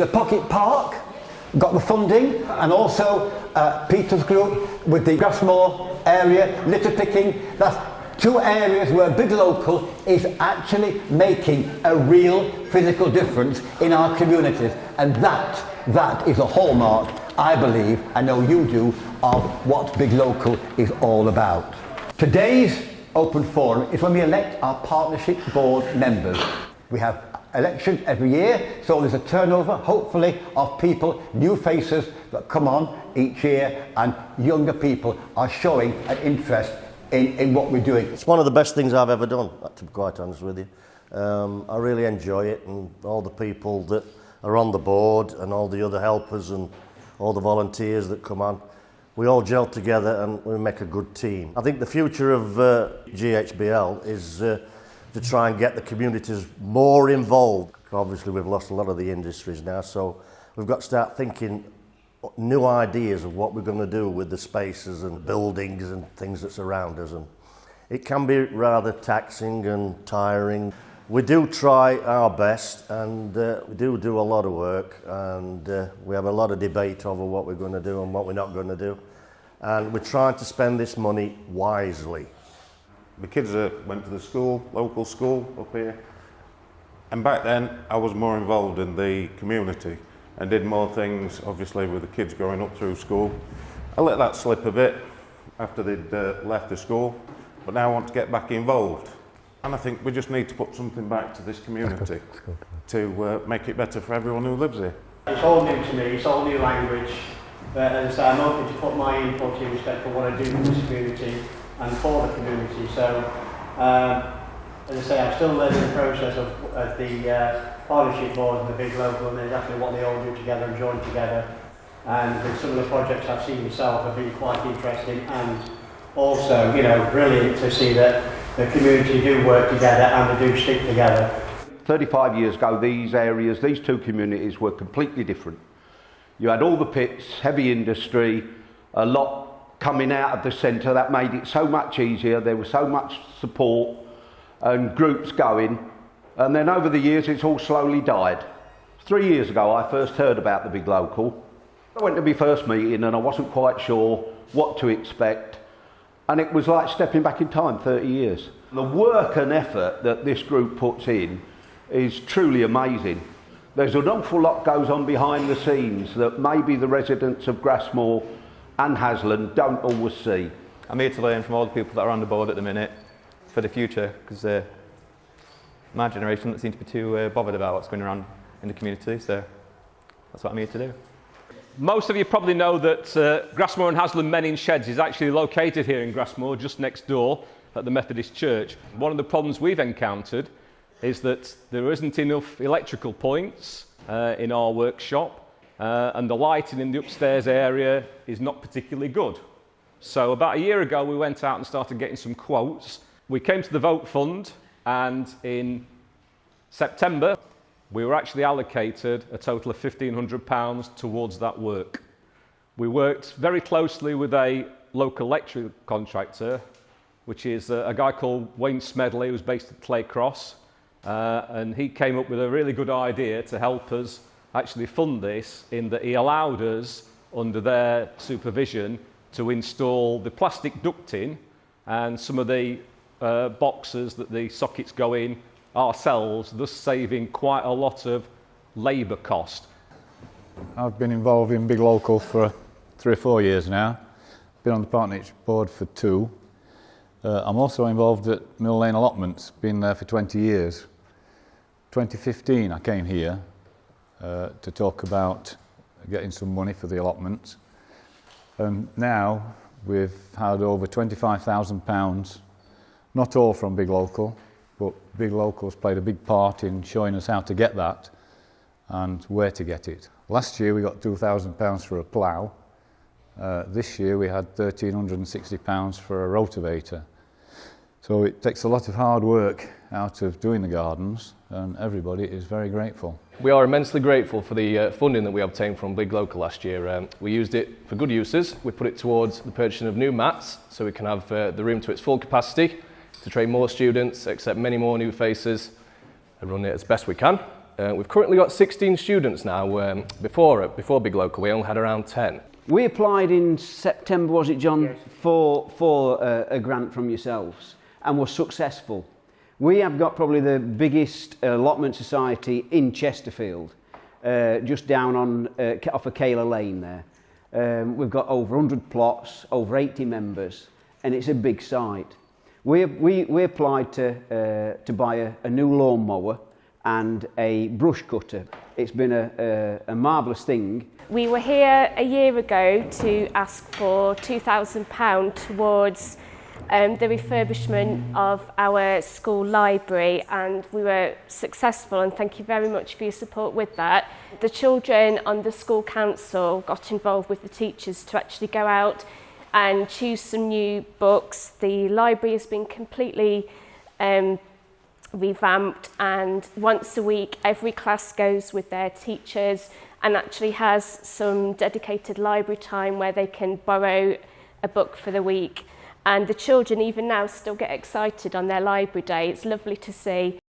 the Pocket Park got the funding, and also Peter's group with the Grassmoor area, litter picking. That's two areas where Big Local is actually making a real physical difference in our communities, and that is a hallmark, I believe, I know you do, of what Big Local is all about. Today's open forum is when we elect our partnership board members. We have elections every year, so there's a turnover, hopefully, of people, new faces that come on each year, and younger people are showing an interest in what we're doing. It's one of the best things I've ever done, to be quite honest with you. I really enjoy it, and all the people that are on the board and all the other helpers and all the volunteers that come on, we all gel together and we make a good team. I think the future of GHBL is to try and get the communities more involved. Obviously we've lost a lot of the industries now, so we've got to start thinking new ideas of what we're going to do with the spaces and buildings and things that surround us. And it can be rather taxing and tiring. We do try our best, and we do a lot of work, and we have a lot of debate over what we're going to do and what we're not going to do. And we're trying to spend this money wisely. The kids went to the school, local school up here, and back then I was more involved in the community and did more things, obviously, with the kids growing up through school. I let that slip a bit after they'd left the school, but now I want to get back involved. And I think we just need to put something back to this community to make it better for everyone who lives here. It's all new to me, it's all new language, but as I say, I'm hoping to put my input in respect for what I do for this community and for the community. So, as I say, I'm still learning the process of the partnership board and the Big Local, and exactly what they all do together and join together. And with some of the projects I've seen myself have been quite interesting, and also, you know, brilliant to see that the community do work together and they do stick together. 35 years ago, these areas, these two communities were completely different. You had all the pits, heavy industry, a lot coming out of the centre. That made it so much easier. There was so much support and groups going. And then over the years, it's all slowly died. 3 years ago, I first heard about the Big Local. I went to my first meeting and I wasn't quite sure what to expect. And it was like stepping back in time 30 years. The work and effort that this group puts in is truly amazing. There's an awful lot goes on behind the scenes that maybe the residents of Grassmoor and Hasland don't always see. I'm here to learn from all the people that are on the board at the minute for the future, because my generation doesn't seem to be too bothered about what's going on in the community, so that's what I'm here to do. Most of you probably know that Grassmoor and Hasland Men in Sheds is actually located here in Grassmoor, just next door at the Methodist Church. One of the problems we've encountered is that there isn't enough electrical points in our workshop, and the lighting in the upstairs area is not particularly good. So about a year ago we went out and started getting some quotes. We came to the vote fund, and in September we were actually allocated a total of £1,500 towards that work. We worked very closely with a local electrical contractor, which is a guy called Wayne Smedley, who's based at Claycross, and he came up with a really good idea to help us actually fund this, in that he allowed us, under their supervision, to install the plastic ducting and some of the boxes that the sockets go in ourselves, thus saving quite a lot of labour cost. I've been involved in Big Local for 3 or 4 years now. Been on the partnership board for 2. I'm also involved at Mill Lane Allotments, been there for 20 years. 2015 I came here to talk about getting some money for the allotments. And now we've had over £25,000, not all from Big Local, but Big Local's played a big part in showing us how to get that and where to get it. Last year we got £2,000 for a plough. This year we had £1,360 for a rotavator. So it takes a lot of hard work out of doing the gardens, and everybody is very grateful. We are immensely grateful for the funding that we obtained from Big Local last year. We used it for good uses. We put it towards the purchasing of new mats, so we can have the room to its full capacity, to train more students, accept many more new faces, and run it as best we can. We've currently got 16 students now. Before Big Local, we only had around 10. We applied in September, was it, John, Yes. for a grant from yourselves and were successful. We have got probably the biggest allotment society in Chesterfield, just down on off of Kayla Lane there. We've got over 100 plots, over 80 members, and it's a big site. We applied to buy a new lawnmower and a brush cutter. It's been a marvellous thing. We were here a year ago to ask for £2,000 towards the refurbishment of our school library, and we were successful, and thank you very much for your support with that. The children on the school council got involved with the teachers to actually go out and choose some new books. The library has been completely revamped, and once a week every class goes with their teachers and actually has some dedicated library time where they can borrow a book for the week. And the children even now still get excited on their library day. It's lovely to see.